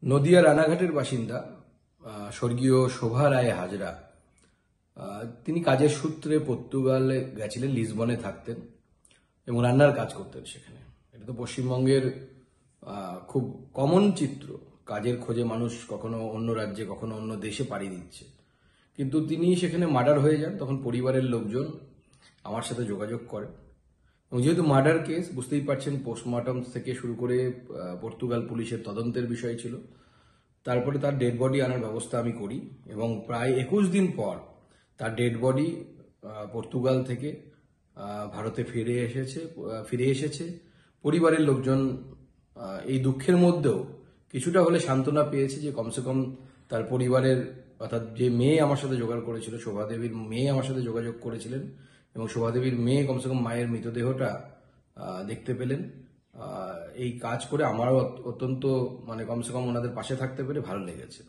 নদিয়া রানাঘাটের বাসিন্দা স্বর্গীয় শোভা রায় হাজরা তিনি কাজের সূত্রে পর্তুগালে গেছিলেন, লিসবনে থাকতেন এবং রান্নার কাজ করতেন সেখানে। এটা তো পশ্চিমবঙ্গের খুব কমন চিত্র। কাজের খোঁজে মানুষ কখনো অন্য রাজ্যে কখনো অন্য দেশে পাড়ি দিচ্ছে, কিন্তু তিনি সেখানে মার্ডার হয়ে যান। তখন পরিবারের লোকজন আমার সাথে যোগাযোগ করে এবং যেহেতু মার্ডার কেস, বুঝতেই পারছেন, পোস্টমর্টম থেকে শুরু করে পর্তুগাল পুলিশের তদন্তের বিষয় ছিল। তারপরে তার ডেড বডি আনার ব্যবস্থা আমি করি এবং প্রায় 21 দিন পর তার ডেড বডি পর্তুগাল থেকে ভারতে ফিরে এসেছে। পরিবারের লোকজন এই দুঃখের মধ্যেও কিছুটা হলে সান্ত্বনা পেয়েছে যে কমসে কম তার পরিবারের, অর্থাৎ যে মেয়ে আমার সাথে জোগাড় করেছিল, শোভাদেবীর মেয়ে আমার সাথে যোগাযোগ করেছিলেন এবং শোভাদেবীর মেয়ে কমসে কম মায়ের মৃতদেহটা দেখতে পেলেন। এই কাজ করে আমারও অত্যন্ত, কমসে কম ওনাদের পাশে থাকতে পেরে ভালো লেগেছে।